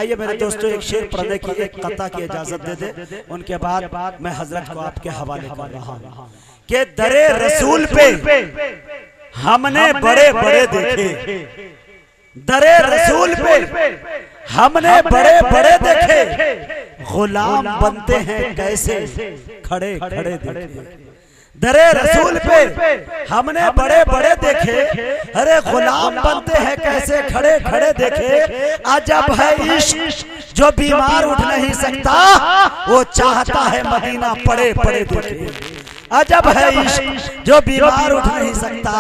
آئیے میرے دوستو ایک شعر پڑھنے کی ایک قطع کی اجازت دے دے، ان کے بعد میں حضرت کو آپ کے حوالے کر رہا ہوں کہ در رسول پہ ہم نے بڑے بڑے دیکھے، در رسول پہ ہم نے بڑے بڑے دیکھے، غلام بنتے ہیں کیسے کھڑے کھڑے دیکھے۔ در رسول پہ ہم نے بڑے بڑے دیکھے، ارے غلام بنتے ہیں کیسے کھڑے کھڑے دیکھے۔ عجب ہے عشق جو بیمار اٹھ نہیں سکتا، وہ چاہتا ہے مدینہ پڑے پڑے دیکھے۔ عجب ہے عشق جو بیمار اٹھ نہیں سکتا،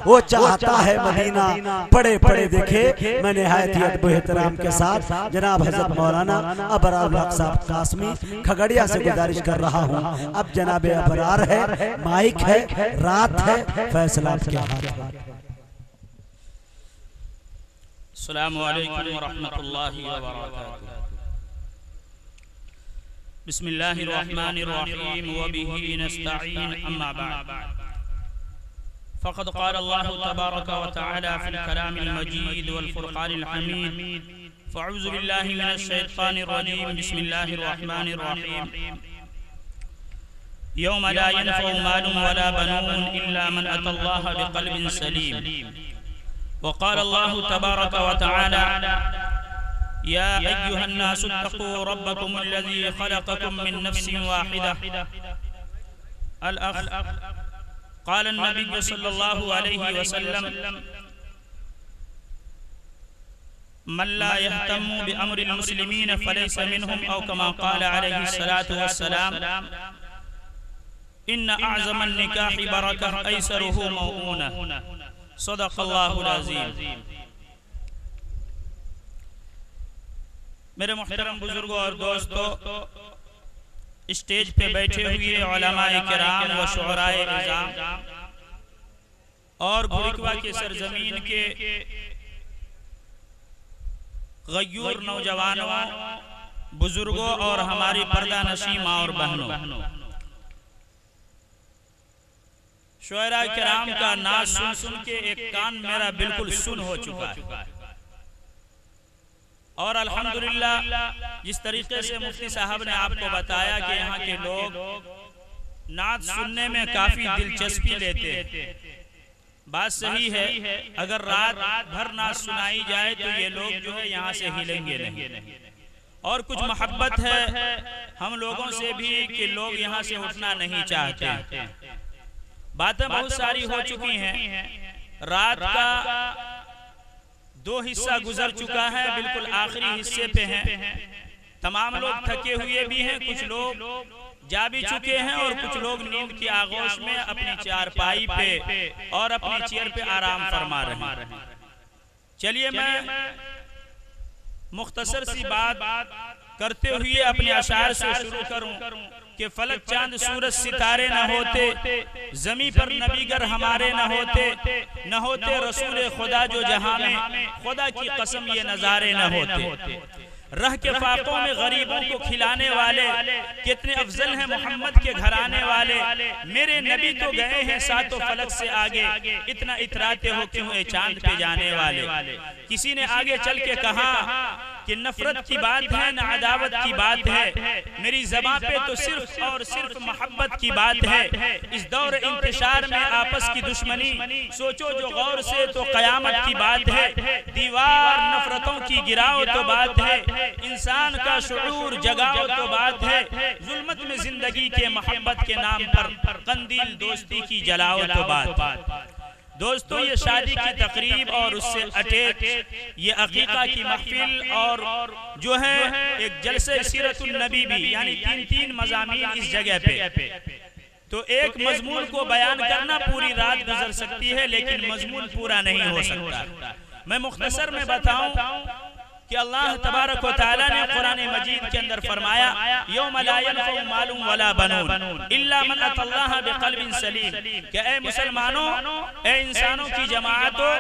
وہ چاہتا ہے مدینہ پڑے پڑے دیکھے۔ میں نہایت ہی ادب و احترام کے ساتھ جناب حضرت مولانا ابرار الحق صاحب قاسمی کھگڑیا سے گزارش کر رہا ہوں، اب جناب ابرار ہے، مائک ہے، رات ہے، فیصلہ آپ کے ہاتھ ہے۔ السلام علیکم ورحمۃ اللہ وبرکاتہ۔ بسم اللہ الرحمن الرحیم وبہ نستعین، اما بعد فقد قال اللہ تبارک وتعالی فی الکلام المجید والفرقان الحمید، فاعوذ باللہ من الشیطان الرجیم، بسم اللہ الرحمن الرحیم، یوم لا ينفع مال ولا بنون الا من اتى اللہ بقلب سلیم، وقال اللہ تبارک وتعالی يا أيها الناس اتقوا ربكم الذي خلقكم من نفس واحدة الأخ قال النبي صلى الله عليه وسلم من لا يهتم بأمر المسلمين فليس منهم أو كما قال عليه الصلاة والسلام إن أعظم النكاح بركة أيسره موؤونة، صدق الله العظيم۔ میرے محترم بزرگوں اور دوستو، اسٹیج پہ بیٹھے ہوئے علماء کرام و شعراء عظام اور گورکھوا کے سرزمین کے غیور نوجوانوں، بزرگوں اور ہماری پردہ نشین ماں اور بہنوں، شعراء کرام کا ناز سن سن کے ایک کان میرا بالکل سن ہو چکا ہے، اور الحمدللہ جس طریقے سے مفتی صاحب نے آپ کو بتایا کہ یہاں کے لوگ نعت سننے میں کافی دلچسپی لیتے، بات صحیح ہے، اگر رات بھر نعت سنائی جائے تو یہ لوگ جو ہے یہاں سے ہلیں گے نہیں، اور کچھ محبت ہے ہم لوگوں سے بھی کہ لوگ یہاں سے اٹھنا نہیں چاہتے۔ باتیں بہت ساری ہو چکی ہیں، رات کا دو حصہ گزر چکا ہے، بالکل آخری حصے پہ ہیں، تمام لوگ تھکے ہوئے بھی ہیں، کچھ لوگ جا بھی چکے ہیں اور کچھ لوگ نیند کی آغوش میں اپنی چارپائی پہ اور اپنی چیئر پہ آرام فرما رہے ہیں۔ چلیے میں مختصر سی بات کرتے ہوئے اپنے اشعار سے شروع کروں کہ فلک چاند سورج ستارے نہ ہوتے، زمین پر نبی گر ہمارے نہ ہوتے رسول خدا جو جہاں میں، خدا کی قسم یہ نظارے نہ ہوتے۔ رہ کے فاقوں میں غریبوں کو کھلانے والے کتنے افضل ہیں محمد کے گھرانے والے، میرے نبی تو گئے ہیں ساتوں فلک سے آگے، اتنا اتراتے ہو کیوں اے چاند پہ جانے والے۔ کسی نے آگے چل کے کہا کہ نفرت کی بات ہے نہ عداوت کی بات ہے، میری زبان پہ تو صرف اور صرف محبت کی بات ہے۔ اس دور انتشار میں آپس کی دشمنی سوچو جو غور سے تو قیامت کی بات ہے، دیوار نفرتوں کی گراؤ تو بات ہے، انسان کا شعور جگاؤ تو بات ہے، ظلمت میں زندگی کے محبت کے نام پر قندیل دوستی کی جلاؤ تو بات ہے۔ دوستو یہ شادی کی تقریب اور اس سے اٹیک یہ عقیقہ کی محفل اور جو ہے ایک جلسہ سیرت النبی بھی، یعنی تین مضامین اس جگہ پہ، تو ایک مضمون کو بیان کرنا پوری رات گزر سکتی ہے لیکن مضمون پورا نہیں ہو سکتا۔ میں مختصر میں بتاؤں کہ اللہ تبارک و تعالیٰ نے قرآن مجید کے اندر فرمایا یوم لا ينفع مال ولا بنون الا من اتى الله بقلب سلیم، کہ اے مسلمانوں، اے انسانوں کی جماعتوں،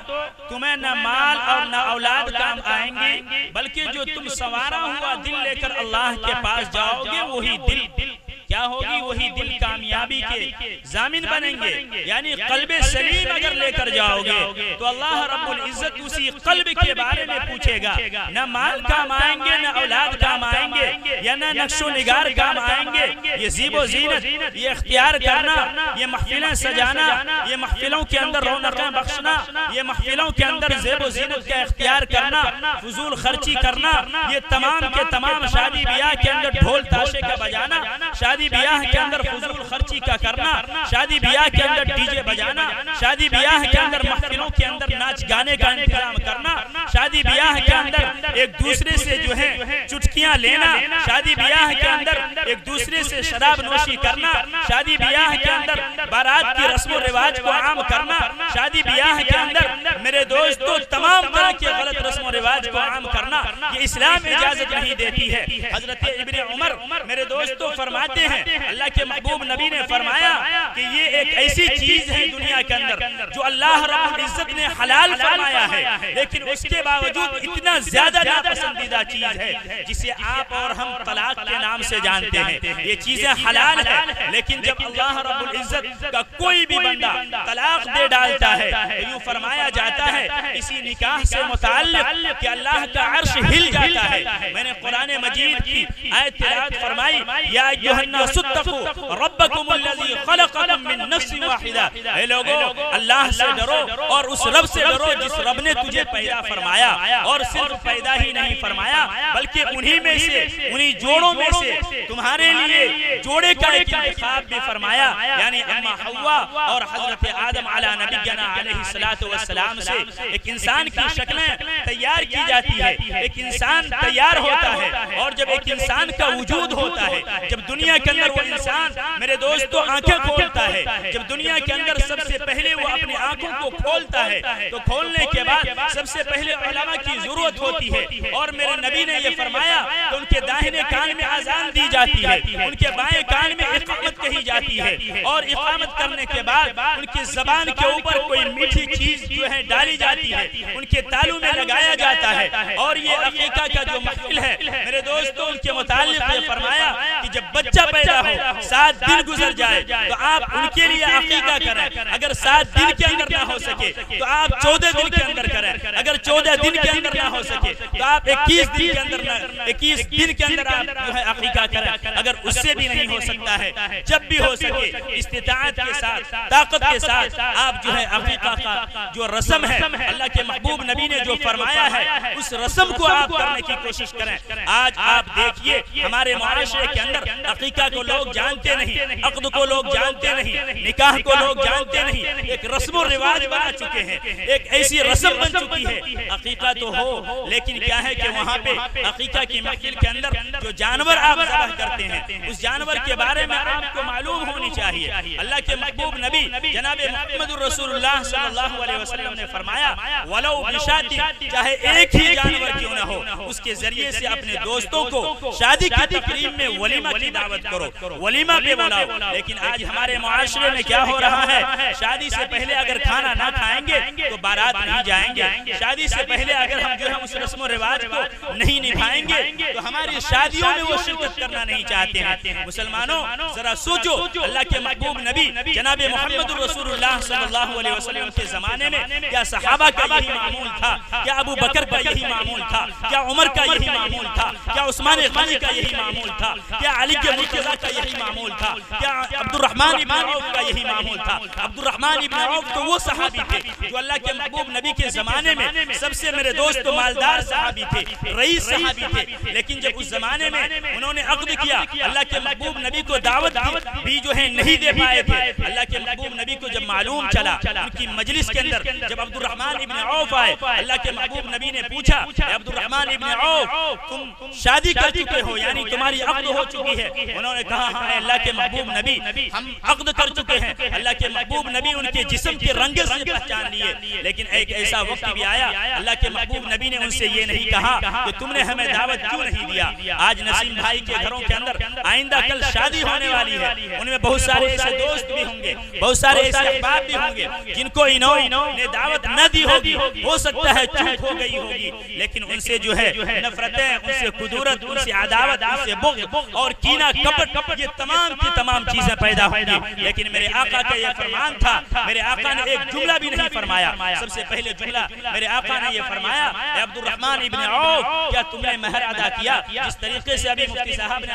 تمہیں نہ مال اور نہ اولاد کام آئیں گے، بلکہ جو تم سنوارا ہوا دل لے کر اللہ کے پاس جاؤ گے وہی دل کیا ہوگی، وہی دل کامیابی کی کے ضامن بنیں گے، یعنی قلب سلیم اگر لے کر جاؤ گے تو اللہ رب العزت اسی قلب کے بارے میں پوچھے گا. نہ مال کام آئیں گے، نہ اولاد کام آئیں گے، یا نہ نقش و نگار کام آئیں گے. یہ زیب و زینت، یہ اختیار کرنا، یہ محفلیں سجانا، یہ محفلوں کے اندر رونقیں بخشنا، یہ محفلوں کے اندر زیب و زینت کا اختیار کرنا، فضول خرچی کرنا، یہ تمام کے تمام شادی بیاہ کے اندر ڈھول تاشے کا بجانا، شادی بیاہ کے اندر فضول خرچی کا کرنا، شادی بیاہ کے اندر ڈی جے بجانا، شادی بیاہ کے اندر محفلوں کے اندر ناچ گانے کا انتظام کرنا، شادی بیاہ کے اندر ایک دوسرے سے جو ہے چٹکیاں لینا، شادی بیاہ کے اندر ایک دوسرے سے شراب نوشی کرنا، شادی بیاہ کے اندر بارات کی رسم و رواج کو عام کرنا، شادی بیاہ کے اندر میرے دوستو تمام طرح کے غلط رسم و رواج کو عام کرنا، یہ اسلام اجازت نہیں دیتی ہے. حضرت ابن عمر میرے دوستو فرماتے ہیں، اللہ کے محبوب نبی نے فرمایا کہ یہ ایک ایسی چیز ہے دنیا کے اندر جو اللہ رب العزت نے حلال فرمایا ہے، لیکن اس کے باوجود اتنا زیادہ ناپسندیدہ چیز ہے جسے آپ اور ہم طلاق کے نام سے جانتے ہیں. یہ چیزیں حلال ہیں، لیکن جب اللہ رب العزت کا کوئی بھی بندہ طلاق دے ڈالتا ہے تو یوں فرمایا جاتا ہے اسی نکاح سے متعلق کہ اللہ کا عرش ہل جاتا ہے. میں نے قرآن مجید کی آیت تلاوت فرمائی، یا ایھا الناس اتقوا ربکم الذی خلقکم من نفس واحدہ. اے لوگو اللہ سے ڈرو اور اس رب سے ڈرو جس رب نے تجھے پیدا فرمایا، اور صرف پیدا ہی نہیں فرمایا بلکہ انہی میں سے، انہی جوڑوں میں سے تمہارے لیے جوڑے کا ایک انتخاب بھی فرمایا، یعنی اما حوا اور حضرت آدم علی نبینا علیہ السلام سے ایک انسان کی شکلیں تیار کی جاتی ہے. ایک انسان تیار ہوتا ہے، اور جب ایک انسان کا وجود ہوتا ہے، جب دنیا کے اندر وہ انسان میرے دوستو آنکھیں کھولتا ہے، جب دنیا کے اندر سب سے پہلے وہ اپنی آنکھوں کو کھولتا ہے تو کھولنے کے بعد سب سے پہلے علماء کی ضرورت ہوتی ہے. اور میرے نبی نے یہ فرمایا کہ ان کے داہنے کان میں اذان دی جاتی ہے، ان کے بائیں کان میں اقامت کہی جاتی ہے، اور اقامت کرنے کے بعد ان کی زبان کے اوپر کوئی میٹھی چیز جو ہے ڈالی جاتی ہے، ان کے تالوں میں لگایا جاتا ہے. اور یہ عقیقہ کا جو محفل ہے میرے دوستوں، ان کے متعلق یہ فرمایا کہ جب بچہ پیدا ہو 7 دن گزر جائے تو آپ ان کے لیے عقیقہ کریں. اگر 7 دن کے اندر نہ ہو سکے تو آپ 14 دن کے اندر کریں. اگر 14 دن کے اندر نہ ہو سکے تو آپ 21 دن کے اندر آپ جو ہے عقیقہ کریں. اگر اس سے بھی نہیں ہو سکتا ہے، جب بھی ہو سکے استطاعت کے ساتھ، طاقت کے ساتھ آپ جو ہے عقیقہ کا جو رسم ہے اللہ کے محبوب نبی نے جو فرمایا ہے اس رسم کو آپ کرنے کی کوشش کریں. آج آپ دیکھیے ہمارے معاشرے کے اندر عقیقہ کو لوگ جانتے نہیں، عقد کو لوگ جانتے نہیں، نکاح کو لوگ جانتے نہیں. ایک رسم و رواج بنا چکے ہیں، ایک ایسی رسم بن چکی ہے. عقیقہ تو ہو لیکن کیا ہے کہ وہاں پہ عقیقہ کی محفل کے اندر جو جانور آپ ذبح کرتے ہیں اس جانور کے بارے میں آپ کو معلوم ہونی چاہیے. اللہ کے محبوب نبی جناب محمد رسول اللہ صلی اللہ علیہ وسلم نے فرمایا ولو بشاتی، چاہے ایک ہی جانور کیوں نہ ہو، اس کے ذریعے سے اپنے دوستوں کو شادی کی تقریب میں ولیمہ کی دعوت کرو، ولیمہ پہ بلاؤ. لیکن آج ہمارے معاشرے میں کیا ہو رہا ہے، شادی سے پہلے اگر کھانا نہ کھائیں گے تو بارات نہیں جائیں گے. شادی سے پہلے اگر ہم جو ہے اس رسم و رواج کو نہیں نبھائیں گے تو ہماری شادیوں میں وہ شرکت کرنا نہیں چاہتے ہیں. مسلمانوں ذرا سوچو، اللہ کے محبوب نبی جناب محمد رسول اللہ صلی اللہ علیہ وسلم کے زمانے میں کیا صحابہ کا یہی معمول تھا؟ کیا ابو بکر کا یہی معمول تھا؟ کیا عمر کا یہی معمول تھا؟ کیا عثمان غنی کا یہی معمول تھا؟ کیا علی کے مرتضیٰ کا یہی معمول تھا؟ کیا عبد الرحمن ابن عوف کا یہی معمول تھا؟ عبد الرحمن ابن عوف تو وہ صحابی تھے جو اللہ کے محبوب نبی کے زمانے میں سب سے میرے دوست مالدار صحابی تھے، رئیس صحابی تھے. لیکن جب اس زمانے میں انہوں نے عقد کیا، اللہ کے محبوب نبی کو دعوت بھی جو ہے نہیں دے پائے تھے. اللہ کے محبوب نبی کو جب معلوم چلا ان کی مجلس کے اندر جب عبد الرحمن ابن عوف آئے، اللہ کے محبوب نبی نے پوچھا عبد الرحمن ابن عوف تم شادی کر چکے ہو، یعنی تمہاری عقد ہو چکی ہے؟ انہوں نے کہا ہاں اللہ کے محبوب نبی ہم عقد کر چکے ہیں. اللہ کے محبوب نبی ان کے جسم کے رنگ سے پہچان لیے. لیکن ایک ایسا وقت بھی آیا اللہ کے محبوب نبی نے ان سے یہ نہیں کہا کہ تم نے ہمیں دعوت کیوں نہیں دیا. آج نسیم بھائی کے گھروں کے اندر آئندہ کل شادی ہونے والی ہے، ان میں بہت سارے ایسے دوست بھی ہوں گے، بہت سارے ایسے احباب بھی ہوں گے جن کو انہوں نے دعوت نہ دی ہوگی، ہو سکتا ہے چوک ہو گئی ہوگی، لیکن ان سے جو ہے نفرتیں، ان سے قدورت، ان سے عداوت، ان سے بغض اور کینہ کینہ کپٹ یہ تمام کی تمام چیزیں پیدا ہوں گی. لیکن میرے آقا کا یہ فرمان تھا, میرے آقا نے ایک جملہ بھی نہیں فرمایا. سب سے پہلے جملہ میرے آقا نے یہ فرمایا, اے عبد الرحمن ابن عوف, کیا تم نے مہر ادا کیا؟ جس طریقے سے ابھی مفتی صاحب نے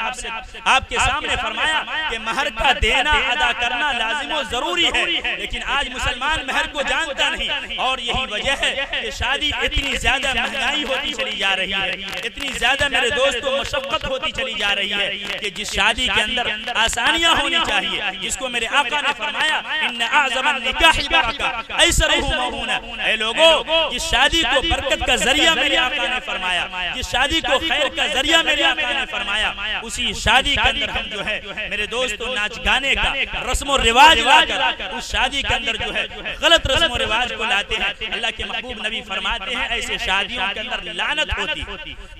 آپ کے سامنے فرمایا کہ مہر کا دینا ادا کرنا لازم و ضروری ہے, لیکن آج مسلمان مہر کو جانتا نہیں. اور یہی وجہ ہے کہ شادی اتنی زیادہ مہنگائی ہوتی چلی جا رہی ہے, اتنی زیادہ میرے دوستوں مشقت ہوتی چلی جا رہی ہے کہ جس شادی کے اندر آسانیاں ہونی چاہیے, جس کو میرے آقا نے فرمایا ان اعظم النکاح برکہ ایسرہ موہونہ, اے لوگو جس شادی کو برکت کا ذریعہ میرے آقا نے فرمایا, جس شادی کو خیر کا ذریعہ میرے آقا نے فرمایا, اسی شادی کے اندر ہم جو ہے میرے دوستوں ناچ گانے کا رسم و رواج لا کر اس شادی کے اندر جو ہے غلط رسم و رواج کو لاتے ہیں. اللہ کے محبوب نبی فرماتے ہیں ایسے شادیوں کے اندر لعنت ہوتی,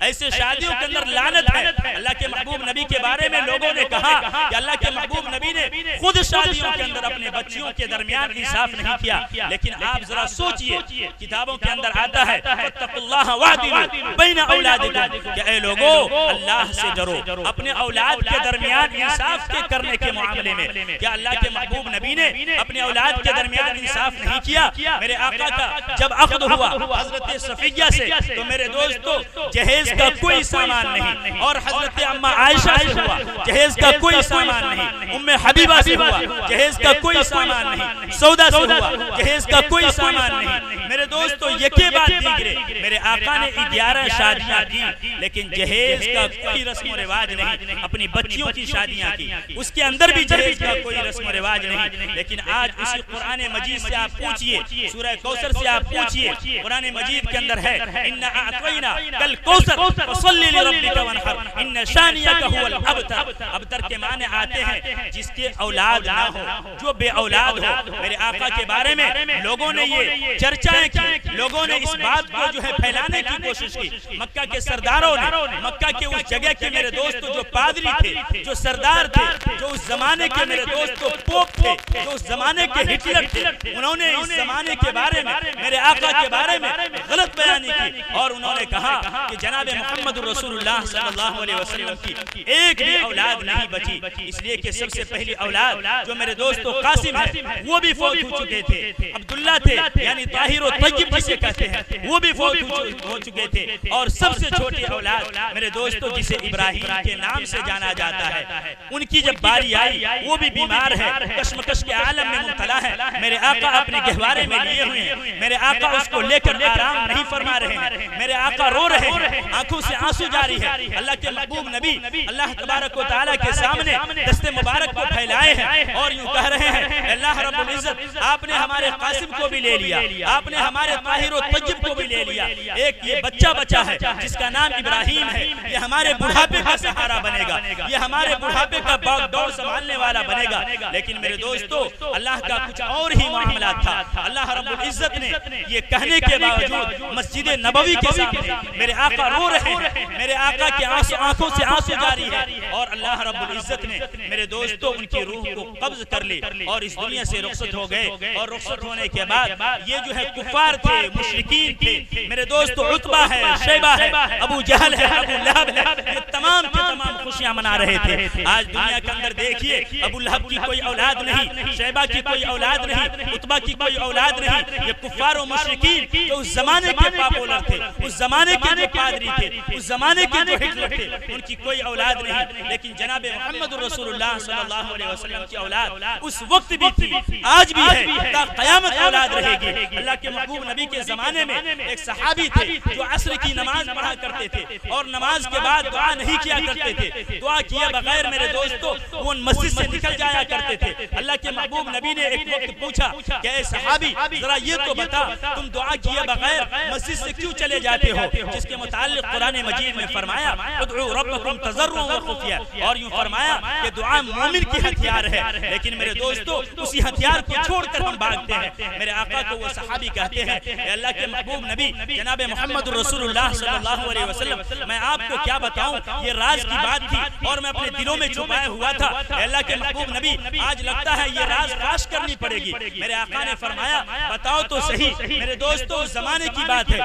ایسے شادیوں کے اندر لعنت ہے. اللہ کے محبوب نبی کے بارے میں لوگوں نے کہا کہ اللہ کے محبوب نبی نے خود شادیوں کے اندر اپنے بچیوں کے درمیان انصاف نہیں کیا. لیکن آپ ذرا سوچئے, کتابوں کے اندر آتا ہے فاتقوا اللہ واعدلوا بین اولادکم, کہ اے لوگو اللہ سے ڈرو, اپنے اولاد کے درمیان انصاف کے کرنے کے معاملے میں. کیا اللہ کے محبوب نبی نے اپنے اولاد کے درمیان انصاف نہیں کیا؟ میرے آقا کا جب عقد ہوا حضرت صفیہ سے تو میرے دوستو جہیز کا کوئی سامان نہیں, اور حضرت اما عائشہ سے ہوا جہیز کا کوئی سامان نہیں, ام حبیبہ سے ہوا جہیز کا کوئی سامان نہیں, سودا سے ہوا جہیز کا کوئی سامان نہیں. میرے دوستو یکے بعد دیگرے میرے آقا نے 11 شادیاں کی, لیکن جہیز کا کوئی رسم و رواج نہیں. اپنی بچیوں کی شادیاں کی, اس کے اندر بھی جہیز کا کوئی رسم و رواج نہیں. لیکن آج اسی قرآن مجید سے آپ پوچھئے, سورہ کوثر سے آپ پوچھئے, قرآن مجید کے اندر ہے اِنَّا أَعْطَيْنَا كَالْكَوْثَرِ فَصَلِّ لِرَبِّكَ وَانْحَرْ إِنَّ شَانِئَكَ هُوَ الْأَبْتَرُ. ابتر کے معنی آتے ہیں جس کے اولاد نہ ہو, جو بے اولاد ہو. میرے آقا کے بارے میں لوگوں نے یہ چرچائیں کی, لوگوں نے اس بات کو جو ہے پھیلانے کی کوشش کی. مکہ کے سرداروں نے, مکہ کے اس جگہ کے میرے دوستو جو پادری تھے, جو سردار تھے, جو اس زمانے کے میرے دوستو پوپ تھے, جو اس زمانے کے ہٹلر تھے, انہوں نے اس زمانے کے بارے میں میرے آقا کے بارے میں غلط بیانی کی, اور انہوں نے کہا کہ جناب محمد رسول اللہ صلی اللہ علیہ وسلم کی ایک بھی اولاد نہیں بچی, اس لیے کہ سب سے پہلی اولاد جو میرے دوستو قاسم ہے وہ بھی فوت ہو چکے تھے, عبداللہ تھے یعنی طاہر و طیب جسے کہتے ہیں وہ بھی فوت ہو چکے تھے, اور سب سے چھوٹی اولاد میرے دوستو جسے ابراہیم کے نام سے جانا جاتا ہے, ان کی جب باری آئی وہ بھی بیمار ہے, کشمکش کے عالم میں مبتلا ہے. میرے آقا اپنے گہوارے میں لیے ہوئے ہیں, میرے آقا اس کو لے کر آرام نہیں فرما رہے ہیں, میرے آقا رو رہے ہیں, آنکھوں سے آنسو جاری ہے. اللہ کے محبوب نبی اللہ تبارک و تعالیٰ کے سامنے دست مبارک کو پھیلائے ہیں اور یوں کہہ رہے ہیں اللہ رب العزت آپ نے ہمارے قاسم کو بھی لے لیا, آپ نے ہمارے طاہر و طیب کو بھی لے لیا, ایک یہ بچہ بچہ ہے جس کا نام ابراہیم ہے, یہ ہمارے بڑھاپے کا سہارا بنے گا, یہ ہمارے بڑھاپے کا باغ ڈور سنبھالنے والا بنے گا. لیکن میرے دوستو اللہ کا کچھ اور ہی معاملہ تھا. اللہ رب العزت نے یہ کہنے کے باوجود مسجد نبوی کے سامنے میرے آقا رو رہے ہیں, میرے آقا کی آنکھوں سے آنسو جاری ہے, اور اللہ رب العزت نے میرے دوستو ان کی روح کو قبض کر لی اور اس دنیا سے رخصت ہو گئے. اور رخصت ہونے کے بعد یہ جو ہے کفار تھے, مشرکین تھے میرے دوستو, عتبہ ہے, شیبہ ہے, ابو جہل ہے, ابو لہب ہے, یہ تمام کے تمام خوشیاں منا رہے تھے. آج دنیا کے اندر دیکھیے ابو لہب کی کوئی اولاد نہیں, شیبہ کی کوئی اولاد نہیں, عتبہ کی کوئی اولاد نہیں. یہ کفار و مشرکین جو اس زمانے کے پاپولر تھے, اس زمانے کے جو پادری تھے, اس زمانے کے جو ہٹلر تھے, ان کی کوئی اولاد نہیں. لیکن جناب محمد رسول اللہ صلی اللہ علیہ وسلم کی اولاد اس وقت بھی تھی, آج بھی ہے, تا قیامت اولاد رہے گی. اللہ کے محبوب نبی کے زمانے میں ایک صحابی تھے جو عصر کی نماز پڑھا کرتے تھے اور نماز کے بعد دعا نہیں کیا کرتے تھے. دعا کیے بغیر میرے دوستو وہ مسجد سے نکل جایا کرتے تھے. اللہ کے محبوب نبی نے ایک وقت پوچھا کہ اے صحابی ذرا یہ تو بتا تم دعا کیے بغیر مسجد سے کیوں چلے جاتے ہو, جس کے متعلق قرآن مجید میں فرمایا ادعوا ربکم تضرعا وخفیا, اور یوں فرمایا کہ دعا مومن کی ہتھیار ہتھیار ہے، لیکن میرے دوستو اسی ہتھیار کو چھوڑ کر ہم بھاگتے ہیں۔ میرے آقا کو وہ صحابی کہتے ہیں اے اللہ کے محبوب نبی جناب محمد رسول اللہ صلی اللہ علیہ وسلم، میں آپ کو کیا بتاؤں، یہ راز کی بات تھی اور میں اپنے دلوں میں چھپائے ہوا تھا۔ اے اللہ کے محبوب نبی آج لگتا ہے یہ راز فاش کرنی پڑے گی۔ میرے آقا نے فرمایا بتاؤ تو صحیح۔ میرے دوستو اس زمانے کی بات ہے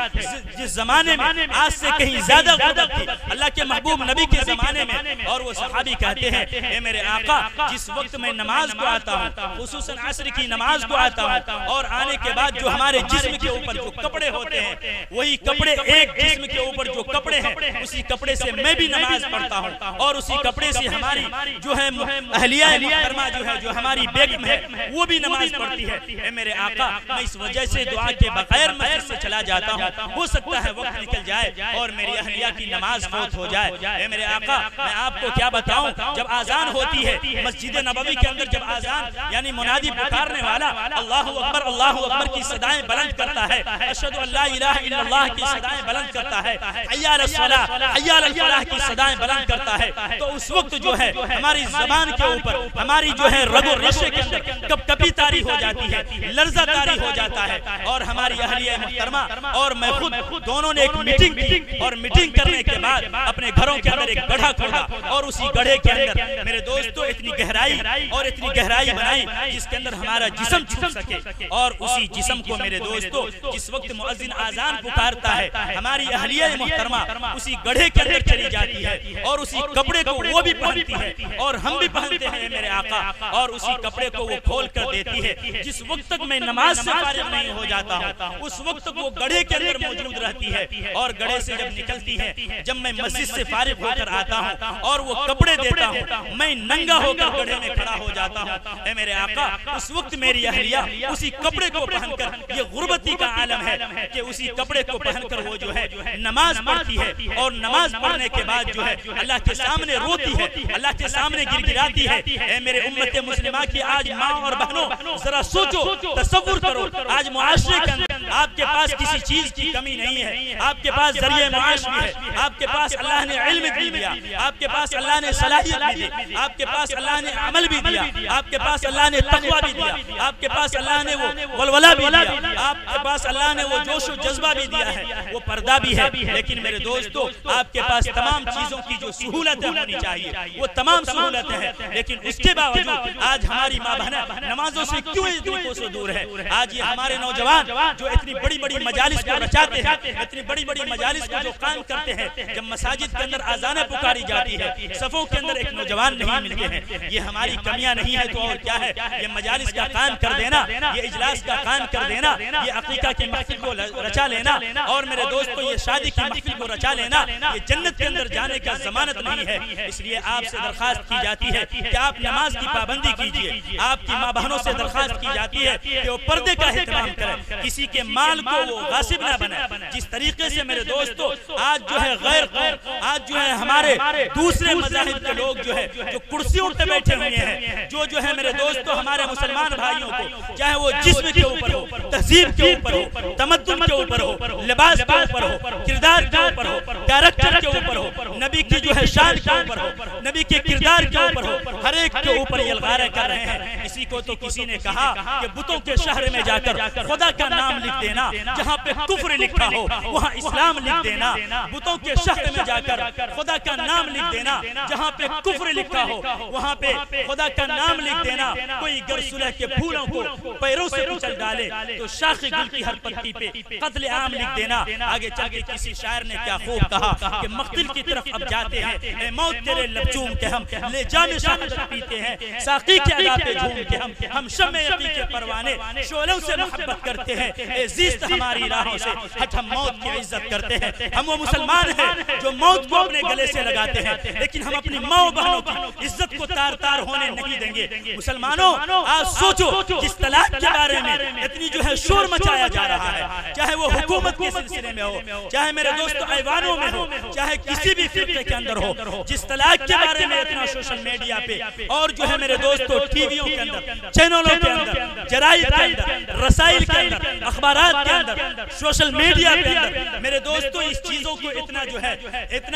جس زمانے میں آج سے کہیں زیادہ غربت تھی اللہ کے محبوب نبی کے زمانے میں، اور وہ صحابی کہتے ہیں اے میرے آقا جس وقت میں نماز کو آتا ہوں، خصوصاً عصر کی نماز کو آتا ہوں، اور آنے کے بعد جو ہمارے جسم کے اوپر جو کپڑے ہوتے ہیں وہی کپڑے ایک جسم کے اوپر جو کپڑے ہیں اسی کپڑے سے میں بھی نماز پڑھتا ہوں، اور اسی کپڑے سے ہماری جو ہے اہلیہ محترمہ جو ہے جو ہماری بیگم ہے وہ بھی نماز پڑھتی ہے۔ اے میرے آقا میں اس وجہ سے دعا کے بغیر مسجد سے چلا جاتا ہوں، ہو سکتا ہے وقت نکل جائے اور میری اہلیہ کی نماز فوت ہو جائے۔ اے میرے آقا میں آپ کو کیا بتاؤں، جب آذان ہوتی ہے مسجد نبوی کے اندر، جب آذان یعنی منادی پکارنے والا اللہ اکبر کی صدائیں بلند کرتا ہے، اشہد ان لا الہ الا اللہ کی صدائیں بلند کرتا ہے، حی علی الصلاۃ حی علی الفلاح کی صدائیں بلند کرتا ہے، تو اس وقت جو ہے ہماری زبان کے اوپر ہماری جو ہے رگ و ریشے کے اندر کب کبھی طاری ہو جاتی ہے، لرزہ طاری ہو جاتا ہے، اور ہماری اہلیہ محترمہ اور میں خود دونوں نے ایک میٹنگ کی، اور میٹنگ کرنے کے بعد اپنے گھروں کے اندر ایک گڑھا کھودا، اور اسی گڑھے کے اندر میرے دوستو اتنی گہرائی اور اتنی گہرائی بنائی جس کے اندر ہمارا جسم چھپ سکے، اور اسی جسم کو میرے دوستو جس وقت مؤذن آذان پکارتا ہے ہماری اہلیہ محترمہ اسی گڑھے کے اندر چلی جاتی ہے، اور اسی کپڑے کو وہ بھی پہنتی ہے اور ہم بھی پہنتے ہیں میرے آقا، اور اسی کپڑے کو وہ کھول کر دیتی ہے۔ جس وقت تک میں نماز سے فارغ نہیں ہو جاتا ہوں اس وقت تک وہ گڑھے کے اندر موجود رہتی ہے، اور گڑھے سے جب نکلتی ہے، جب میں مسجد سے فارغ ہو کر آتا ہوں اور وہ کپڑے دیتا ہوں، میں ننگا ہو کر گڑھے میں کھڑا ہو جاتا ہوں۔ اے میرے آقا اس وقت میری اہلیہ اسی کپڑے کو پہن کر، یہ غربتی کا عالم ہے کہ اسی کپڑے کو پہن کر وہ جو ہے نماز پڑھتی ہے، اور نماز پڑھنے کے بعد جو ہے اللہ کے سامنے روتی ہے، اللہ کے سامنے گر گراتی ہے۔ اے میرے امت مسلمہ کی آج ماں اور بہنوں ذرا سوچو، تصور کرو، آج معاشرے کے اندر آپ کے پاس کسی چیز کی کمی نہیں ہے، آپ کے پاس ذریعہ معاش بھی ہے، آپ کے پاس اللہ نے علم بھی دیا، آپ کے پاس اللہ نے صلاحیت بھی دی، آپ کے پاس اللہ نے عمل بھی دیا، آپ کے پاس اللہ نے تقویٰ بھی دیا، آپ کے پاس اللہ نے وہ ولولہ بھی دیا، آپ کے پاس اللہ نے وہ جوش و جذبہ بھی دیا ہے، وہ پردہ بھی ہے، لیکن میرے دوستو آپ کے پاس تمام چیزوں کی جو سہولتیں ہونی چاہیے وہ تمام سہولتیں ہیں، لیکن اس کے باوجود آج ہماری ماں بہنیں نمازوں سے کیوں اتنی کوسوں دور ہے۔ آج یہ ہمارے نوجوان جو اتنی بڑی بڑی مجالس کو رچاتے ہیں، اتنی بڑی بڑی مجالس کو جو قائم کرتے ہیں، جب مساجد کے اندر آذانیں پکاری جاتی ہے صفوں کے اندر ایک نوجوان نہیں ملتے ہیں، یہ ہماری کمیاں نہیں ہے تو اور کیا ہے؟ یہ مجالس کا قائم کر دینا، یہ اجلاس کا قائم کر دینا، یہ عقیقہ کی محفل کو رچا لینا، اور میرے دوستو یہ شادی کی محفل کو رچا لینا، یہ جنت کے اندر جانے کا ضمانت نہیں ہے۔ اس لیے آپ سے درخواست کی جاتی ہے کہ آپ نماز کی پابندی کیجئے، آپ کی ماں بہنوں سے درخواست کی جاتی ہے کہ وہ پردے کا اہتمام کریں، کسی کے مال کو وہ غاصب نہ بنائے۔ جس طریقے سے میرے دوستو آج جو ہے غیر قوم، آج جو ہے ہمارے دوسرے مذاہب کے لوگ جو ہے جو کرسیوں پہ بیٹھے ہوئے ہیں، جو ہے میرے دوستو ہمارے مسلمان بھائیوں کو چاہے وہ جسم کے اوپر ہو، تہذیب کے اوپر ہو، تمدن کے اوپر ہو، لباس کے اوپر ہو، کردار کے اوپر ہو، کیریکٹر کے اوپر ہو، نبی کی جو ہے شان کے اوپر ہو، نبی کے کردار کے اوپر ہو، ہر ایک کے اوپر یہ الغارہ کر رہے ہیں۔ اسی کو تو کسی نے کہا کہ بتوں کے شہر میں جا کر خدا کا نام لکھ دینا، جہاں پہ کفر لکھا ہو وہاں اسلام لکھ دینا، بتوں کے شہر میں جا کر خدا کا نام لکھ دینا، جہاں پہ کفر لکھا ہو وہاں پہ خدا کا نام لکھ دینا۔ کوئی گر صلح کے پھولوں کو پیروں سے کچل ڈالے تو شاخ گل کی ہر پتی پہ قتل عام لکھ دینا۔ آگے چل کے کسی شاعر نے کیا خوب کہا کہ مقتل کی طرف اب جاتے ہیں، اے موت تیرے لب چوم کے ہم لے جام شہادت پیتے ہیں، ساقی کے ادا پہ جھوم کے ہم شمع یقین کے پروانے شعلوں سے محبت کرتے ہیں، اے زیست ہماری راہوں سے ہٹ ہم موت کی عزت کرتے ہیں۔ ہم وہ مسلمان ہیں جو موت کو اپنے گلے سے لگاتے ہیں، لیکن ہم اپنی ماں و بہنوں کی عزت کو تار تار ہونے نہیں دیں گے۔ مسلمانوں آج سوچو جس طلاق کے بارے میں اتنی جو ہے شور مچایا جا رہا ہے، چاہے وہ حکومت کے سلسلے میں ہو، چاہے میرے دوستو ایوانوں میں ہو، چاہے کسی بھی فرقے کے اندر ہو، جس طلاق کے بارے میں اتنا سوشل میڈیا پہ اور جو ہے میرے دوستو ٹی ویوں کے اندر، چینلوں کے اندر، جرائد کے اندر، رسائل کے اندر، اخبارات کے اندر، سوشل میڈیا کے اندر میرے دوستو اس چیزوں کو اتنا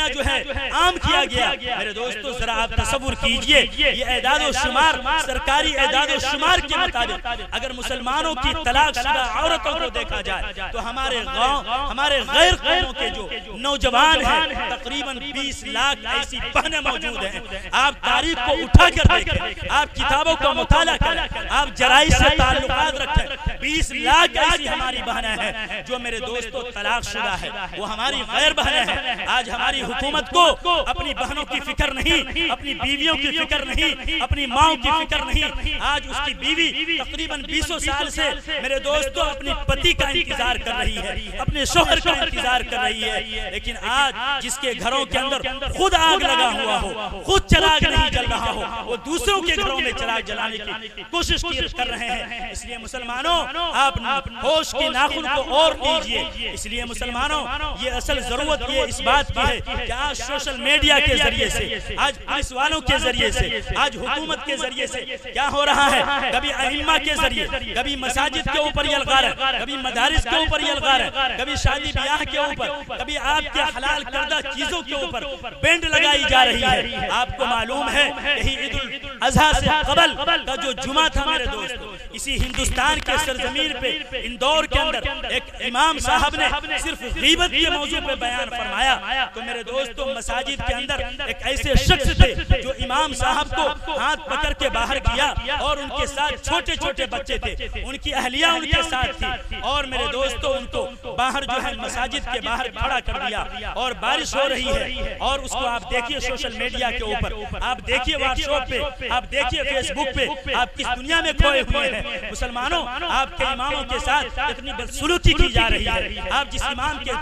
جو ہے عام کیا گیا۔ میرے دوستو دوستو ذرا آپ تصور کیجئے یہ اعداد و شمار سرکاری اعداد و شمار کے مطابق اگر مسلمانوں کی طلاق شدہ عورتوں کو دیکھا جائے تو ہمارے گاؤں ہمارے غیر قوموں کے جو نوجوان ہیں تقریباً 20 لاکھ ایسی بہنیں موجود ہیں. آپ تاریخ کو اٹھا کر دیکھیں, آپ کتابوں کا مطالعہ کریں, آپ جرائد سے تعلقات رکھیں, 20 لاکھ ایسی ہماری بہنیں ہیں جو میرے دوستو طلاق شدہ ہے, وہ ہماری غیر بہنیں ہیں. آج ہماری حکومت کو اپنی بہنوں کی فکر نہیں, اپنی بیویوں کی فکر نہیں, اپنی ماں کی فکر نہیں. آج اس کی بیوی تقریباً 20 سال سے میرے دوستو اپنی پتی کا انتظار کر رہی ہے, اپنے شوہر کا انتظار کر رہی ہے. لیکن آج جس کے گھروں کے اندر خود آگ لگا ہوا ہو, خود چراغ نہیں جل رہا ہو, وہ دوسروں کے گھروں میں چراغ جلانے کی کوشش کر رہے ہیں. اس لیے مسلمانوں آپ ہوش کی ناخن کو اور لیجئے. اس لیے مسلمانوں یہ اصل ضرورت یہ اس بات کی ہے کہ آج سوشل میڈیا کے ذریعے سے, آج پولیس والوں کے ذریعے سے, آج حکومت کے ذریعے سے کیا ہو رہا ہے, کبھی ائمہ کے ذریعے, کبھی مساجد کے اوپر یہ الغار ہے, کبھی مدارس کے اوپر یہ الغار ہے, کبھی شادی بیاہ کے اوپر, کبھی آپ کے حلال کردہ چیزوں کے اوپر بینڈ لگائی جا رہی ہے. آپ کو معلوم ہے یہی عید الاضحیٰ سے قبل کا جو جمعہ تھا میرے دوستو, اسی ہندوستان کے سرزمین پہ اندور کے اندر ایک امام صاحب نے صرف غیبت کے موضوع پہ بیان فرمایا. تو میرے دوستو مساجد کے اندر ایک ایسے شخص تھے جو امام صاحب کو ہاتھ پکڑ کے باہر کیا, اور ان کے ساتھ چھوٹے چھوٹے بچے تھے, ان کی اہلیہ ان کے ساتھ تھی, اور میرے دوستو ان کو باہر جو ہے مساجد کے باہر کھڑا کر دیا. اور بارش ہو رہی ہے, اور اس کو آپ دیکھیے سوشل میڈیا کے اوپر, آپ دیکھیے واٹس ایپ پہ, آپ دیکھیے فیس بک پہ, آپ کس دنیا میں کھوئے ہوئے ہیں. مسلمانوں آپ کے اماموں کے ساتھ اتنی بدسلوکی کی جا رہی ہے. آپ جس امام کے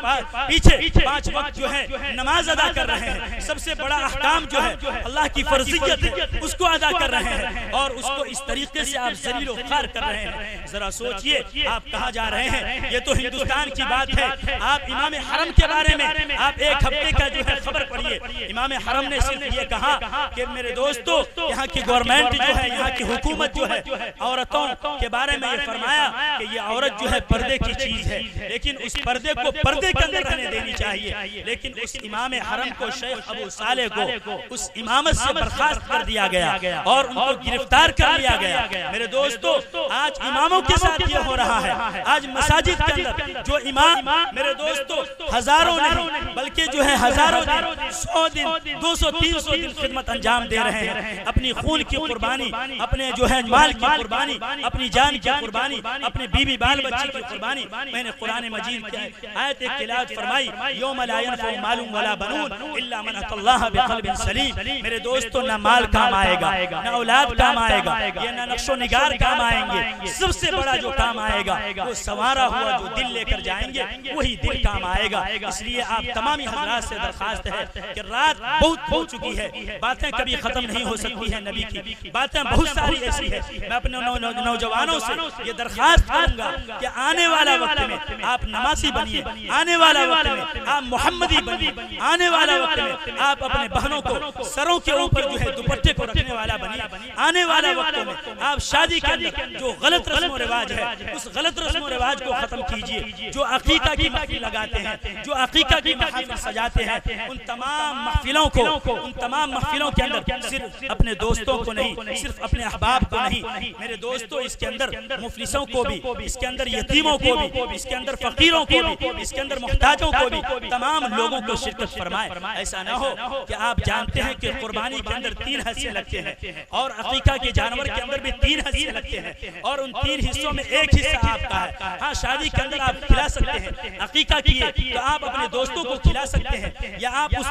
پیچھے 5 وقت جو ہے نماز ادا کر رہے ہیں, سب سے بڑا احکام جو ہے اللہ کی فرضیت ہے اس کو ادا کر رہے ہیں, اور اس کو اس طریقے سے آپ ذلیل و خوار کر رہے ہیں. ذرا سوچئے آپ کہاں جا رہے ہیں. یہ تو ہندوستان کی بات ہے. آپ امام حرم کے بارے میں آپ ایک ہفتے کا جو ہے خبر پڑھیے. امام حرم نے صرف یہ کہا کہ میرے دوستو یہاں کی گورنمنٹ جو ہے, یہاں کی حکومت جو ہے, عورتوں کے بارے میں یہ فرمایا کہ یہ عورت جو ہے پردے کی چیز ہے, لیکن اس پردے کو پردے کے اندر رہنے دینی چاہیے. لیکن اس امام حرم کو شیخ ابو صالح کو اس امامت سے برخاست کر دیا گیا اور ان کو گرفتار کر لیا گیا. میرے دوستو آج اماموں کے ساتھ یہ ہو رہا ہے. آج مساجد کے اندر جو امام میرے دوستو ہزاروں نہیں بلکہ جو ہے ہزاروں دن, 100 دن, 200, 300 دن خدمت انجام دے رہے ہیں, اپنی خون کی قربانی, اپنے جو ہے مال کی قربانی, اپنی جان کی قربانی, اپنے بیوی بال بچی کی قربانی. میں نے قرآن مجید کی آیت تلاوت فرمائی, یوم لا ینفع مال ولا بنون الا من اتى الله بقلب سلیم. میرے دوستو نہ مال کام آئے گا, نہ اولاد کام آئے گا, یہ نہ نقش و نگار کام آئیں گے. سب سے بڑا جو کام آئے گا وہ سنوارا ہوا جو دل لے کر جائیں گے, وہی دل کام آئے گا. اس لیے آپ تمامی حضرات سے درخواست ہے کہ رات بہت ہو چکی ہے, باتیں کبھی ختم نہیں ہو سکتی ہیں, نبی کی باتیں بہت ساری ایسی ہے. میں اپنے نوجوانوں سے یہ درخواست کروں گا کہ آنے والا وقت میں آپ نمازی بنیے, آنے والا وقت میں آپ محمدی بنیے, آنے والا وقت میں آپ اپنے بہنوں کو سروں کے اوپر جو ہے دوپٹے کو رکھنے والا بنیے. آنے والا وقت میں آپ شادی کے اندر جو غلط رسم و رواج ہے اس غلط رسم و رواج کو ختم کیجئے. جو عقیقہ کی محفل لگاتے ہیں, جو عقیقہ کی محافل سجاتے ہیں, ان تمام محفلوں کو, ان تمام محفلوں کے اندر صرف اپنے دوستوں کو نہیں, صرف اپنے احباب کو نہیں, میرے دوستو اس کے اندر مفلسوں کو بھی, اس کے اندر یتیموں کو بھی, اس کے اندر فقیروں کو بھی, اس کے اندر محتاجوں کو بھی, تمام لوگوں کو شرکت فرمائے. ایسا نہ ہو کہ آپ جانتے ہیں کہ قربانی کے اندر 3 حصے لگتے ہیں, اور عقیقہ کے جانور کے اندر بھی 3 حصے لگتے ہیں, اور ان 3 حصوں میں ایک حصہ آپ کا ہے. ہاں شادی کے اندر آپ کھلا سکتے ہیں, عقیقہ کیے تو آپ اپنے دوستوں کو کھلا سکتے ہیں, یا آپ اس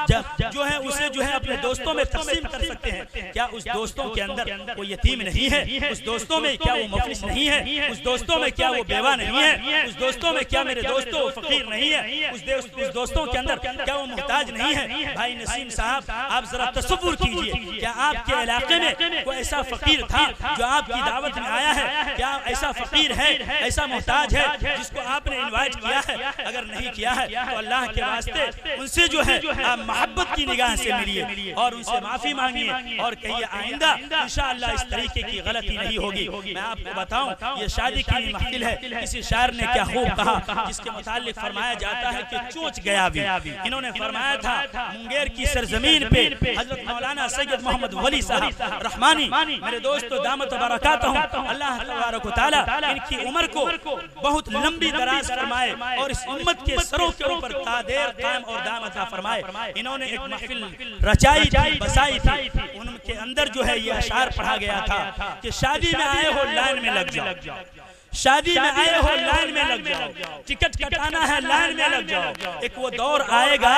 جو ہے اسے جو ہے اپنے دوستوں میں تقسیم کر سکتے ہیں. کیا اس دوستوں کے اندر کوئی یتیم نہیں ہے؟ اس دوستوں میں کیا وہ مفلس نہیں ہے؟ اس دوستوں میں کیا وہ بیوہ نہیں ہے؟ اس دوستوں میں کیا میرے دوستوں وہ فقیر نہیں ہے؟ اس دوستوں کے اندر کیا وہ محتاج نہیں ہے؟ بھائی نسیم صاحب آپ ذرا تصور کیجئے, کیا آپ کے علاقے میں کوئی ایسا فقیر تھا جو آپ کی دعوت میں آیا ہے؟ کیا ایسا فقیر ہے, ایسا محتاج ہے جس کو آپ نے انوائٹ کیا ہے؟ اگر نہیں کیا ہے تو اللہ کے واسطے ان سے جو ہے آپ محبت کی نگاہ سے ملیے اور ان سے معافی مانگیے, اور کہیے آئندہ انشاءاللہ اس طریقے کی غلطی نہیں ہوگی. میں آپ کو بتاؤں یہ شادی کی محفل ہے. کسی شاعر نے کیا خوب کہا جس کے متعلق فرمایا جاتا ہے کہ چونچ گیا بھی. انہوں نے فرمایا تھا منگیر کی سرزمین پہ حضرت مولانا سید محمد ولی صاحب رحمانی میرے دوستو دامت برکاتہم اللہ تبارک و تعالی ان کی عمر کو بہت لمبی دراز فرمائے اور اس امت کے سروں کے اوپر قادر قائم اور دام عطا فرمائے. انہوں نے ایک محفل رچائی تھی بسائی تھی. ان کے اندر جو ہے یہ اشعار پڑھا گیا تھا کہ شادی میں آئے ہو لائن میں لگ جاؤ, شادی میں آئے ہو لائن میں لگ جاؤ, ٹکٹ کٹانا ہے لائن میں لگ جاؤ. ایک وہ دور آئے گا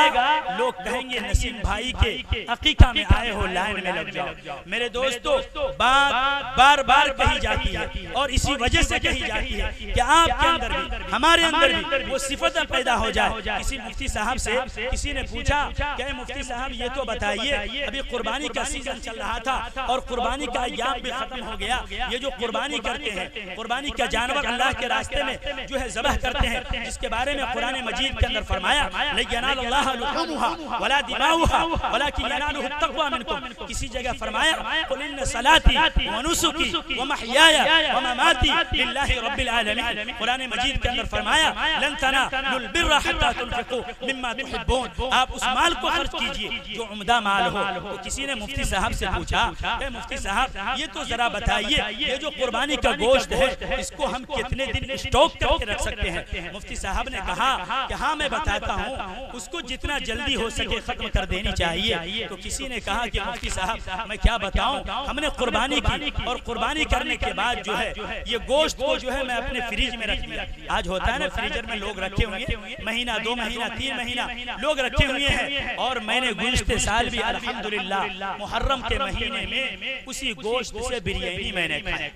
لوگ کہیں گے نسیم بھائی کے عقیقہ میں آئے ہو لائن میں لگ جاؤ. میرے دوستو بات بار بار کہی جاتی ہے اور اسی وجہ سے کہی جاتی ہے کہ آپ کے اندر بھی ہمارے اندر بھی وہ صفت پیدا ہو جائے. کسی مفتی صاحب سے کسی نے پوچھا کہ اے مفتی صاحب یہ تو بتائیے ابھی قربانی کا سیزن چل رہا تھا اور قربانی کا ایام بھی ختم ہو گیا, یہ جو قربانی کرتے ہیں قربانی کا جانور اللہ کے راستے میں جو ہے ذبح کرتے ہیں جس کے بارے میں قرآن مجید کے اندر فرمایا لَن يَنَالَ اللَّهَ لُحُومُهَا وَلَا دِمَاؤُهَا وَلَكِنْ يَنَالُهُ التَّقْوَى مِنْكُمْ. کسی جگہ فرمایا قُلْ إِنَّ صَلَاتِي وَنُسُكِي وَمَحْيَايَ وَمَمَاتِي لِلَّهِ رَبِّ الْعَالَمِينَ. قرآن مجید کے اندر فرمایا لَن تَنَالُوا الْبِرَّ حَتَّى تُنْفِقُوا مِمَّا تُحِبُّونَ. آپ اس مال کو خرچ کیجئے جو عمدہ مال ہو. تو کسی نے مفتی صاحب سے پوچھا اے مفتی صاحب یہ تو ذرا بتائیے یہ جو قربانی کا گوشت ہے اس کو ہم کتنے دن اسٹاک کر کے رکھ سکتے ہیں. مفتی صاحب نے کہا کہ ہاں میں بتاتا ہوں اس کو جتنا جلدی ہو سکے ختم کر دینی چاہیے. تو کسی نے کہا کہ مفتی صاحب میں کیا بتاؤں ہم نے قربانی کی اور قربانی کرنے کے بعد جو ہے یہ گوشت کو جو ہے میں اپنے فریج میں رکھ دیا. آج ہوتا ہے نا فریجر میں لوگ رکھے ہوئے مہینہ 2 مہینہ 3 مہینہ لوگ رکھے ہوئے ہیں. اور میں نے گزشتہ سال بھی الحمدللہ محرم کے مہینے میں اسی گوشت سے بریانی میں نے کھائی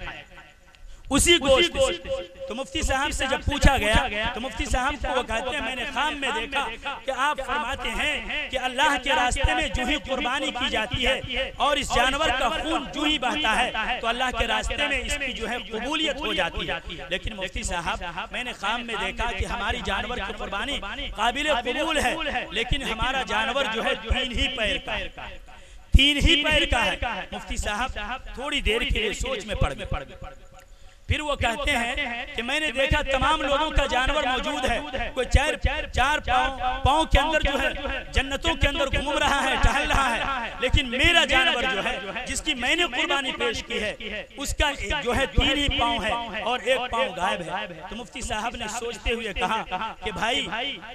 اسی گوشت سے. تو مفتی صاحب سے جب پوچھا گیا تو مفتی صاحب کو وہ کہتے ہیں میں نے خواب میں دیکھا کہ آپ فرماتے ہیں کہ اللہ کے راستے میں جو ہی قربانی کی جاتی ہے اور اس جانور کا خون جو ہی بہتا ہے تو اللہ کے راستے میں اس کی جو ہے قبولیت ہو جاتی ہے. لیکن مفتی صاحب میں نے خواب میں دیکھا کہ ہماری جانور کی قربانی قابل قبول ہے لیکن ہمارا جانور جو ہے 3 ہی پیر کا ہے, 3 ہی پیر کا ہے. مفتی صاحب تھوڑی دیر کے لیے سوچ میں پڑ گئے. پھر وہ کہتے ہیں کہ میں نے دیکھا تمام لوگوں کا جانور موجود ہے, کوئی 4 پاؤں کے اندر جو ہے جنتوں کے اندر گھوم رہا ہے ٹہل رہا ہے, لیکن میرا جانور جو ہے جس کی میں نے قربانی پیش کی ہے اس کا جو ہے 3 ہی پاؤں ہے اور 1 پاؤں غائب ہے. تو مفتی صاحب نے سوچتے ہوئے کہا کہ بھائی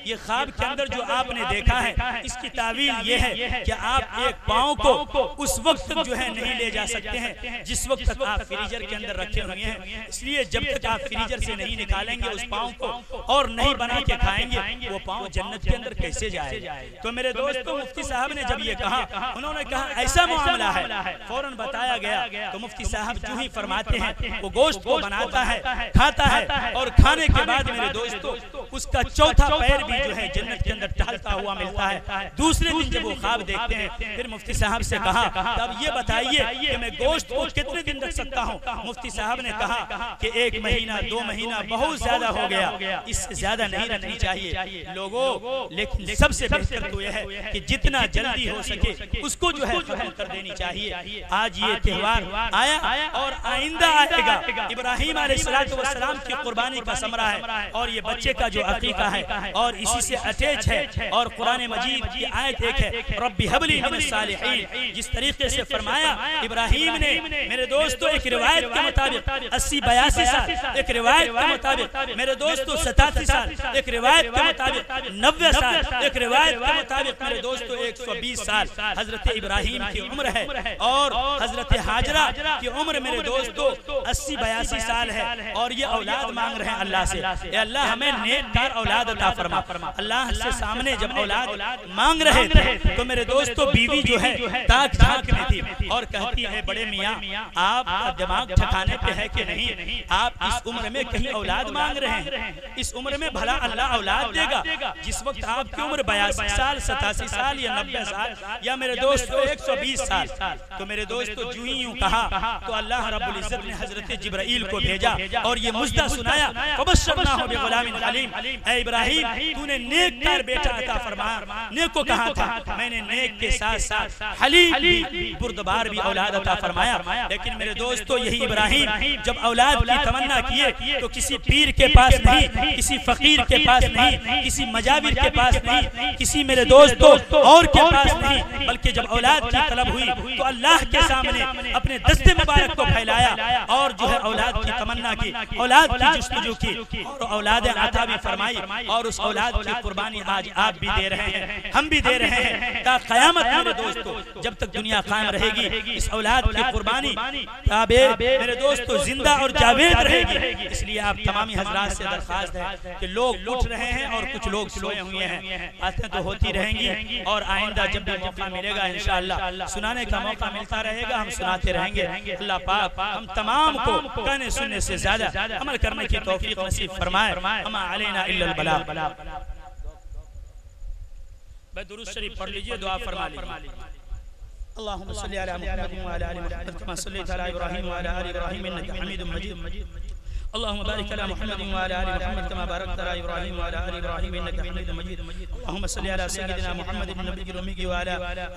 یہ خواب کے اندر جو آپ نے دیکھا ہے اس کی تعویل یہ ہے کہ آپ 1 پاؤں کو اس وقت تک جو ہے نہیں لے جا سکتے ہیں جس وقت تک آپ فریجر کے اندر رکھے ہوئے ہیں. اس لیے جب تک آپ فریجر سے نہیں نکالیں گے اس پاؤں کو اور نہیں بنا کے کھائیں گے وہ پاؤں جنت کے اندر کیسے جائے. تو میرے دوستو مفتی صاحب نے جب یہ کہا انہوں نے کہا ایسا معاملہ ہے فوراً بتایا گیا. تو مفتی صاحب جو ہی فرماتے ہیں وہ گوشت کو بناتا ہے کھاتا ہے اور کھانے کے بعد میرے دوستو اس کا چوتھا پیر بھی جو ہے جنت کے اندر ٹہلتا ہوا ملتا ہے. دوسرے دن جب وہ خواب دیکھتے ہیں پھر مفتی صاحب سے کہا تب یہ بتائیے کہ میں گوشت کو کتنے دن رکھ سکتا ہوں. مفتی صاحب نے کہا کہ 1 مہینہ 2 مہینہ بہت زیادہ ہو گیا, اس سے زیادہ نہیں رکھنی چاہیے لوگوں. لیکن سب سے بہتر تو یہ ہے کہ جتنا جلدی ہو سکے اس کو جو ہے ختم کر دینی چاہیے. آج یہ تہوار آیا اور آئندہ آئے گا. ابراہیم علیہ السلام کی قربانی کا ثمرہ ہے اور یہ بچے کا جو عقیقہ ہے اور اسی سے اٹیچ ہے. اور قرآن مجید کی آیت ایک ہے رب هب لي من الصالحین. جس طریقے سے فرمایا ابراہیم نے میرے دوستو ایک روایت کے مطابق 80-82 سال, ایک روایت کے مطابق میرے دوستو 87 سال, ایک روایت کے مطابق 90 سال, ایک روایت کے مطابق میرے دوستو 120 سال حضرت ابراہیم کی عمر ہے اور حضرت حاجرہ کی عمر میرے دوستو 80-82 سال ہے. اور یہ اولاد مانگ رہے ہیں اللہ سے, اے اللہ ہمیں نیک کار اولاد عطا فرما. اللہ سے سامنے جب اولاد مانگ رہے تھے تو میرے دوستو بیوی جو ہے تاک جھانک میں تھی اور کہتی ہے بڑے میاں آپ کا دماغ ٹھکانے پہ ہے کہ نہیں, آپ اس عمر میں کہیں اولاد مانگ رہے ہیں, اس عمر میں بھلا اللہ اولاد دے گا جس وقت آپ کی عمر 82 سال 87 سال یا 90 سال یا میرے دوستو 120 سال. تو میرے دوستو جو ہی یوں کہا تو اللہ رب العزت نے حضرت جبرائیل کو بھیجا اور یہ مجدہ سنایا فبشرناہ بغلام حلیم. اے ابراہیم تو نے نیک کار بیٹا عطا فرمایا، نیک کو کہا تھا میں نے نیک کے ساتھ ساتھ حلیم بھی بردبار بھی اولاد عطا فرمایا۔ لیکن میرے دوستو یہی ابراہیم جب اولاد کی تمنا کیے تو کسی پیر کے پاس نہیں، کسی فقیر کے پاس نہیں، کسی مجابر کے پاس نہیں، کسی میرے دوستو اور کے پاس نہیں، بلکہ جب اولاد کی طلب ہوئی تو اللہ کے سامنے اپنے دست مبارک کو پھیلایا اور جو ہے اولاد کی تمنا کی، اولاد کی جستجو کی اور اولاد عطا بھی فرمائی، اور اس اولاد کی قربانی آج آپ بھی دے رہے ہیں، ہم بھی دے رہے ہیں تا قیامت میرے دوستو جب تک دنیا قائم رہے گی اس اولاد کی قربانی میرے دوستو زندہ اور جاوید رہے گی۔ اس لیے آپ تمامی حضرات سے درخواست ہے کہ لوگ اٹھ رہے ہیں اور کچھ لوگ سوئے ہوئے ہیں، باتیں تو ہوتی رہیں گی اور آئندہ جب بھی موقع ملے گا انشاءاللہ سنانے کا موقع ملتا رہے گا، ہم سناتے رہیں گے۔ اللہ پاک ہم تمام کو کہنے سننے سے زیادہ عمل کرنے کی توفیق نصیب فرمائے۔ اما علینا الا البلاغ۔ درود شریف پڑھ لیجئے، دعا فرما لیجئے۔ اللهم صل على محمد وعلى آل محمد كما صليت على إبراهيم وعلى آل إبراهيم إنك حميد مجيد اللهم بارك على محمد وعلى آل محمد كما باركت على إبراهيم وعلى آل إبراهيم إنك حميد مجيد اللهم صل على سيدنا محمد النبي الأمي وعلى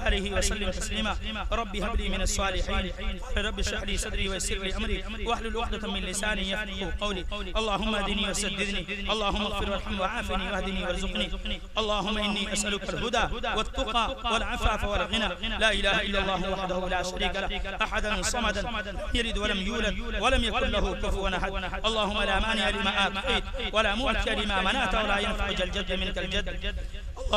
آله وسلم تسليما ربي هب لي من الصالحين رب اشرح لي صدري ويسر لي أمري واحلل عقدة من لساني يفقهوا قولي اللهم اهدني وسددني اللهم اغفر وارحم وعافني واهدني وارزقني اللهم إني أسألك الهدى والتقى والعفاف والغنى لا إله إلا الله وحده لا شريك له أحدا صمدا لم يلد ولم يولد ولم يكن له كفوا أحد اللهم لا مانع لما أعطيت ولا معطي لما منعت ولا ينفع ذا الجد منك الجد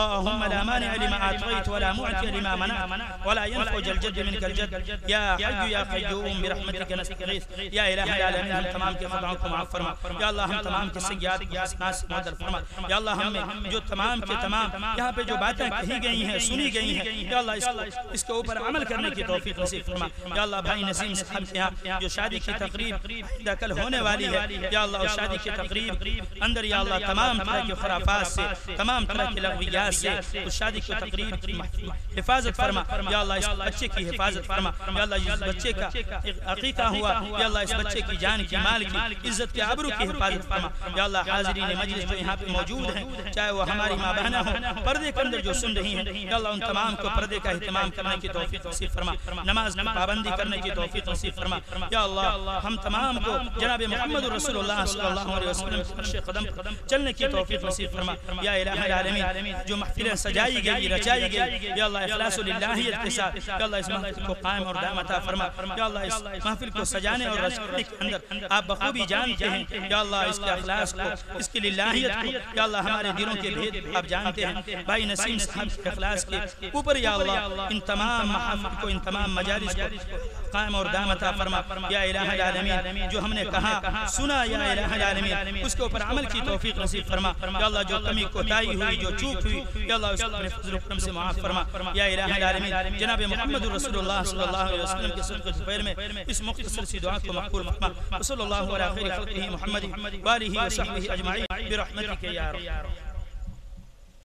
اللهم لا مانع لما أعطيت ولا معطي لما منعت ولا ينفع ذا الجد منك الجد يا حي يا قيوم برحمتك نستغيث يا إله العالمين ہم تمام کے خطاؤں کو معاف فرما یا اللہ، ہم تمام کے سیئات کو حسنات سے معطل فرما یا اللہ، ہم جو تمام کے تمام یہاں پہ جو باتیں کہی گئی ہیں سنی گئی ہیں یا اللہ اس کے اوپر عمل کرنے کی توفیق نصیب فرما یا اللہ۔ بھائی نسیم صاحب کے یہاں جو شادی کی تقریب کل ہونے والی ہے یا اللہ، اس شادی کی تقریب اندر یا اللہ تمام طرح کی خرافات سے تمام طرح کی لغویات سے اس شادی کی تقریب کی حفاظت فرما یا اللہ، اس بچے کی حفاظت فرما یا اللہ، اس بچے کا عقیقہ ہوا یا اللہ، اس بچے کی جان کی مال کی عزت کے آبرو کی حفاظت فرما یا اللہ۔ حاضرین مجلس جو یہاں پہ موجود ہیں چاہے وہ ہماری ماں بہنیں ہوں، پردے کے اندر جو سن رہی ہیں یا اللہ، ان تمام کو پردے کا اہتمام کرنے کی توفیق نصیب فرما، نماز کی پابندی کرنے کی توفیق نصیب فرما یا اللہ۔ ہم تمام کو جناب محمد رسول اللہ صلی اللہ علیہ وسلم کے نقش قدم چلنے کی توفیق نصیب فرما یا الہ العالمین۔ جو محفلیں سجائی گئی رچائی گئی یا اللہ اخلاص للہیت کے ساتھ یا اللہ اس محفل کو قائم اور دائم عطا فرما یا اللہ، اس محفل کو سجانے اور رچانے کے اندر آپ بخوبی جانتے ہیں یا اللہ اس کے اخلاص کو، اس کی للہیت کو یا اللہ ہمارے دلوں کے بھید آپ جانتے ہیں۔ بھائی نسیم صاحب کے اخلاص کے اوپر یا اللہ ان تمام محافل کو، ان تمام مجالس کو قائم اور دائم عطا فرما یا الہ العالمین۔ جو ہم نے کہا سنا یا الہ العالمین اس کے اوپر عمل کی توفیق نصیب فرما یا اللہ۔ جو کمی کوتاہی ہوئی، جو چوک ہوئی یا اللہ اس کو اپنے فضل و کرم سے معاف فرما یا الہ العالمین۔ جناب محمد رسول اللہ صلی اللہ علیہ وسلم کے صدقے خیر میں اس مختصر سی دعا کو مقبول فرما۔ صلی اللہ علیہ خیر خلقہ محمد وآلہ وصحبہ اجمعین برحمتک یا رب۔